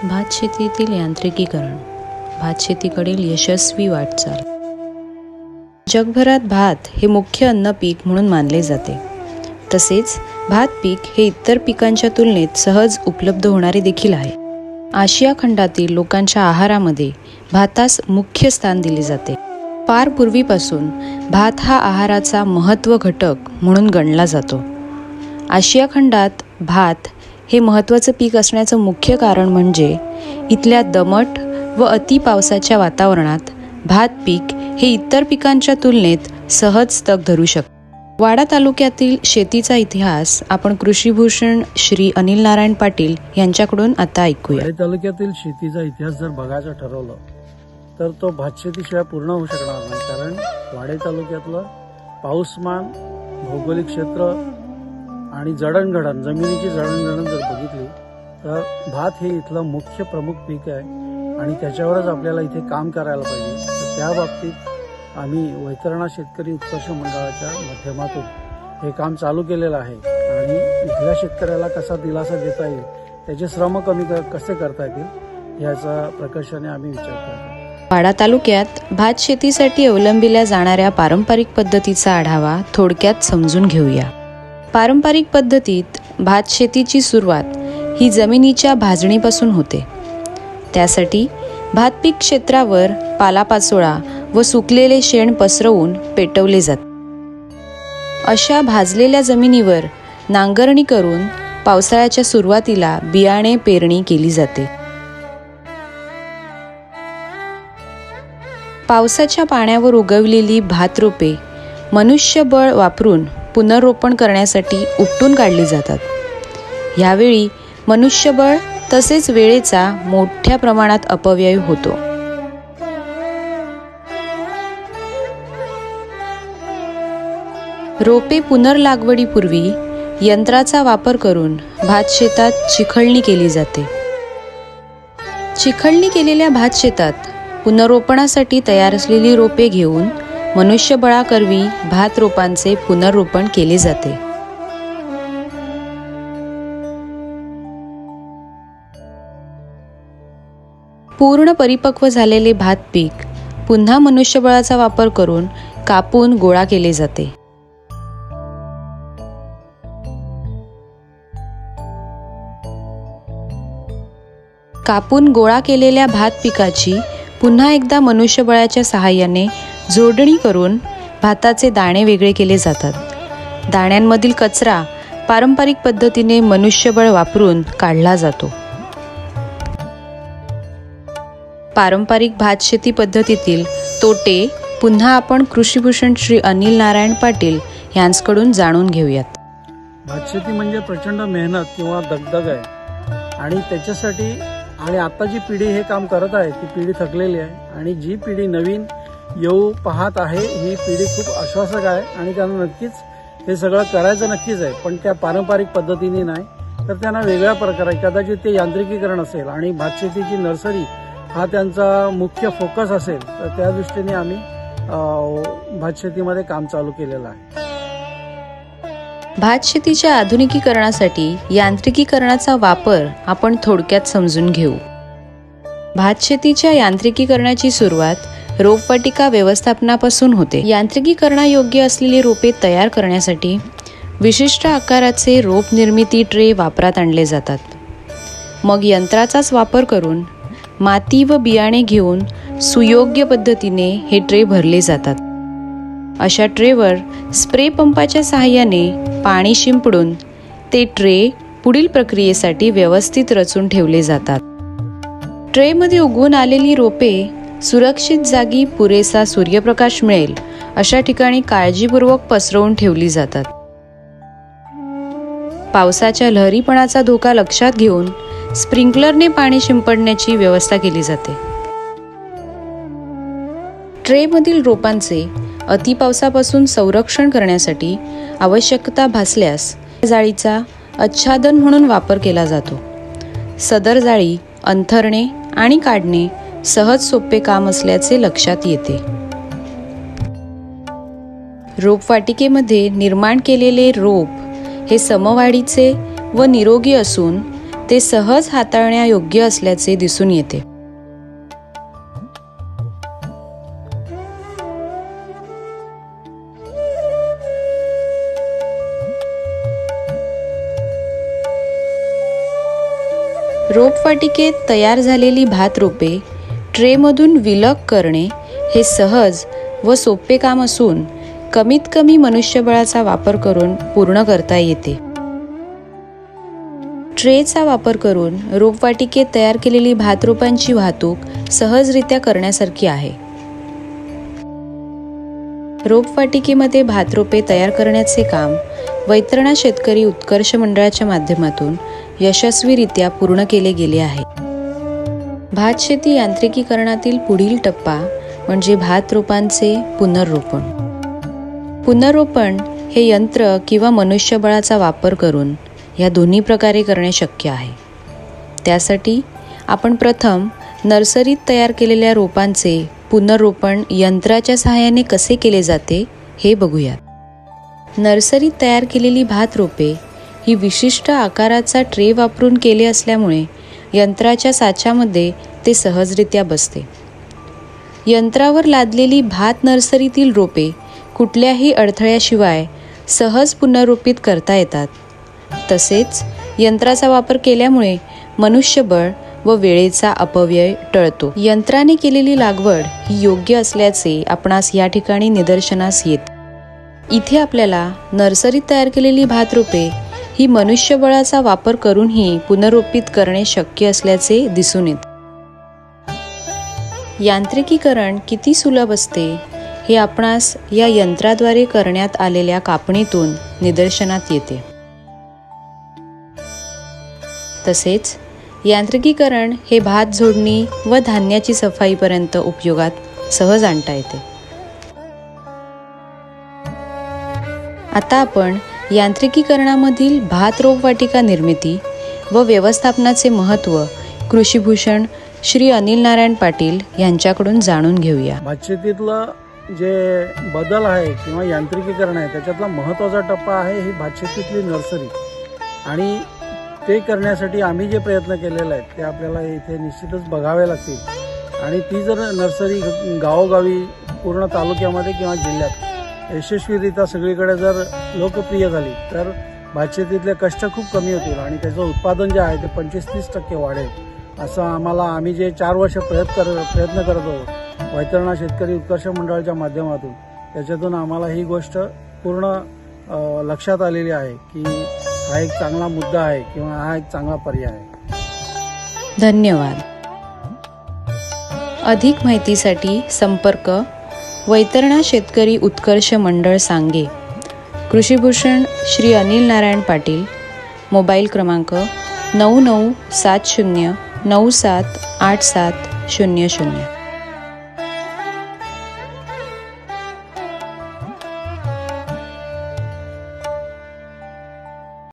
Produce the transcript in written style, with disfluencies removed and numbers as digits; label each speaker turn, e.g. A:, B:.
A: भात शेतीतील यांत्रिकीकरण, भात शेतीकडील यशस्वी वाटचाल. जगभरात भात हे मुख्य अन्न पीक म्हणून मानले जाते. तसेच भात पीक हे इतर पिकांच्या तुलनेत सहज उपलब्ध होणारे देखील आहे. आशिया खंडातील लोकांच्या आहारामध्ये भातास मुख्य स्थान दिले जाते. फार पूर्वीपासून भात हा आहाराचा महत्त्व घटक म्हणून गणला जातो. आशिया खंडात भात हे महत्त्वाचं पीक असण्याचं मुख्य कारण म्हणजे इथल्या दमट व अति पावसाच्या वातावरणात भात पीक हे इतर पिकांच्या तुलनेत सहज तग धरू शकते. वाडा तालुक्यातील शेतीचा इतिहास आपण कृषीभूषण श्री अनिल नारायण पाटील यांच्याकडून आता ऐकूया.
B: वाडा तालुक्यातील शेतीचा इतिहास जर बघायचा ठरवलं तर तो भात शेतीशिवाय पूर्ण होऊ शकणार नाही. कारण वाडा तालुक्यातलं पाऊसमान, भौगोलिक क्षेत्र आणि जडणघडण, जमिनीची जडणघडण जर बघितली तर भात हे इथलं मुख्य प्रमुख पीक आहे आणि त्याच्यावरच आपल्याला इथे काम करायला पाहिजे. तर त्या बाबतीत आम्ही वैतरणा शेतकरी उत्कर्ष मंडळाच्या माध्यमातून हे काम चालू केलेलं आहे आणि इथल्या शेतकऱ्याला कसा दिलासा देता येईल, त्याचे श्रम कमी कसे करता येतील याचा प्रकर्षाने आम्ही विचार करतो.
A: वाडा तालुक्यात भात शेतीसाठी अवलंबिल्या जाणाऱ्या पारंपरिक पद्धतीचा आढावा थोडक्यात समजून घेऊया. पारंपरिक पद्धतीत भात शेतीची सुरुवात ही जमिनीच्या भाजणीपासून होते. त्यासाठी भात पीक क्षेत्रावर पालापाचोळा व सुकलेले शेण पसरवून पेटवले जाते. अशा भाजलेल्या जमिनीवर नांगरणी करून पावसाळ्याच्या सुरुवातीला बियाणे पेरणी केली जाते. पावसाच्या पाण्यावर उगवलेली भात रोपे मनुष्यबळ वापरून पुनर्रोपण करण्यासाठी उपटून काढली जातात. यावेळी मनुष्यबळ तसेच वेळेचा मोठ्या प्रमाणात अपव्यय होतो. रोपे पुनर्लागवडीपूर्वी यंत्राचा वापर करून भात शेतात चिखळणी केली जाते. चिखळणी केलेल्या भात शेतात पुनर्रोपणासाठी तयार असलेली रोपे घेऊन मनुष्यबळाकरवी भात रोपांचे पुनर्रोपण केले जाते. पूर्ण परिपक्व झालेले भात पीक पुन्हा मनुष्यबळाचा वापर करून कापून गोळा केले जाते. कापून गोळा केलेल्या भात पिकाची पुन्हा एकदा मनुष्यबळाच्या सहाय्याने जोडणी करून भाताचे दाणे वेगळे केले जातात. दाण्यांमधील कचरा पारंपरिक पद्धतीने मनुष्यबळ वापरून काढला जातो. पारंपरिक भात शेती पद्धतीतील तोटे पुन्हा आपण कृषीभूषण श्री अनिल नारायण पाटील यांच्याकडून जाणून घेऊयात.
B: भात शेती म्हणजे प्रचंड मेहनत किंवा दगदग आहे आणि त्याच्यासाठी आणि आता जी पिढी हे काम करत आहे ती पिढी थकलेली आहे आणि जी पिढी नवीन येऊ पाहत आहे ही पिढी खूप आश्वासक आहे आणि त्यांना नक्कीच हे सगळं करायचं नक्कीच आहे, पण त्या पारंपरिक पद्धतीने नाही तर त्यांना वेगळ्या प्रकारे कदाचित ते यांत्रिकीकरण असेल आणि भात शेतीची नर्सरी हा त्यांचा मुख्य फोकस असेल तर त्या दृष्टीने आम्ही भात शेतीमध्ये काम चालू केलेलं आहे.
A: भात शेतीच्या आधुनिकीकरणासाठी यांत्रिकीकरणाचा वापर आपण थोडक्यात समजून घेऊ. भात शेतीच्या यांत्रिकीकरणाची सुरुवात रोपवाटिका व्यवस्थापनापासून होते. यांत्रिकीकरणायोग्य असलेली रोपे तयार करण्यासाठी विशिष्ट आकाराचे रोप निर्मिती ट्रे वापरात आणले जातात. मग यंत्राचाच वापर करून माती व बियाणे घेऊन सुयोग्य पद्धतीने हे ट्रे भरले जातात. अशा ट्रेवर स्प्रे पंपाच्या सहाय्याने पाणी शिंपडून ते ट्रे पुढील प्रक्रियेसाठी व्यवस्थित रचून ठेवले जातात. ट्रेमध्ये उगवून आलेली रोपे सुरक्षित जागी पुरेसा सूर्यप्रकाश मिळेल अशा ठिकाणी काळजीपूर्वक पसरवून ठेवली जातात. पावसाच्या लहरीपणाचा धोका लक्षात घेऊन स्प्रिंकलरने पाणी शिंपडण्याची व्यवस्था केली जाते. ट्रेमधील रोपांचे अतिपावसापासून संरक्षण करण्यासाठी आवश्यकता भासल्यास जाळीचा आच्छादन म्हणून वापर केला जातो. सदर जाळी अंथरणे आणि काढणे सहज सोपे काम असल्याचे लक्षात येते. रोपवाटिकेमध्ये निर्माण केलेले रोप हे समवाढीचे व निरोगी असून ते सहज हाताळण्यायोग्य असल्याचे दिसून येते. रोपवाटिकेत तयार झालेली भात रोपे ट्रेमधून विलग करणे हे सहज व सोपे काम असून कमीत कमी मनुष्यबळाचा वापर करून पूर्ण करता येते. ट्रेचा वापर करून रोपवाटिकेत तयार केलेली भात रोपांची वाहतूक सहजरित्या करण्यासारखी आहे. रोपवाटिकेमध्ये भात रोपे तयार करण्याचे काम वैतरणा शेतकरी उत्कर्ष मंडळाच्या माध्यमातून यशस्वीरित्या पूर्ण केले गेले आहे. भात शेती यांत्रिकीकरणातील पुढील टप्पा म्हणजे भात रोपांचे पुनर्रोपण. पुनर्रोपण हे यंत्र किंवा मनुष्यबळाचा वापर करून या दोन्ही प्रकारे करणे शक्य आहे. त्यासाठी आपण प्रथम नर्सरीत तयार केलेल्या रोपांचे पुनर्रोपण यंत्राच्या सहाय्याने कसे केले जाते हे बघूयात. नर्सरीत तयार केलेली भात रोपे ही विशिष्ट आकाराचा ट्रे वापरून केले असल्यामुळे यंत्राच्या साच्यामध्ये ते सहजरित्या बसते. यंत्रावर लादलेली भात नर्सरीतील रोपे कुठल्याही अडथळ्याशिवाय सहज पुनर्रोपित करता येतात. तसेच यंत्राचा वापर केल्यामुळे मनुष्यबळ व वेळेचा अपव्यय टळतो. यंत्राने केलेली लागवड ही योग्य असल्याचे आपणास या ठिकाणी निदर्शनास येते. इथे आपल्याला नर्सरीत तयार केलेली भात रोपे ही मनुष्यबळाचा वापर करूनही पुनर्रोपित करणे शक्य असल्याचे दिसून येते. यांत्रिकीकरण किती सुलभ असते हे आपणास या यंत्राद्वारे करण्यात आलेल्या कापणीतून निदर्शनात येते. तसेच यांत्रिकीकरण हे भात झोडणी व धान्याची सफाईपर्यंत उपयोगात सहज आणता येते. आता आपण यांत्रिकीकरणामधील भात रोपवाटिका निर्मिती व व्यवस्थापनाचे महत्त्व कृषीभूषण श्री अनिल नारायण पाटील यांच्याकडून जाणून घेऊया.
B: भातशेतीतलं जे बदल आहे किंवा यांत्रिकीकरण आहे त्याच्यातला महत्त्वाचा टप्पा आहे ही भातशेतीतली नर्सरी. आणि ते करण्यासाठी आम्ही जे प्रयत्न केलेले आहेत ते आपल्याला इथे निश्चितच बघावे लागतील. आणि ती जर नर्सरी गावोगावी पूर्ण तालुक्यामध्ये किंवा जिल्ह्यात यशस्वीरित्या सगळीकडे जर लोकप्रिय झाली तर भातशेतीतले कष्ट खूप कमी होतील आणि त्याचं उत्पादन जे आहे ते 25-30% वाढेल. असं आम्ही जे 4 वर्ष प्रयत्न करत होतो वैतरणा शेतकरी उत्कर्ष मंडळाच्या माध्यमातून, त्याच्यातून आम्हाला ही गोष्ट पूर्ण लक्षात आलेली आहे की हा एक चांगला मुद्दा आहे किंवा हा एक चांगला पर्याय आहे.
A: धन्यवाद. अधिक माहितीसाठी संपर्क वैतरणा शेतकरी उत्कर्ष मंडळ सांगे, कृषीभूषण श्री अनिल नारायण पाटील, मोबाईल क्रमांक 9970978700.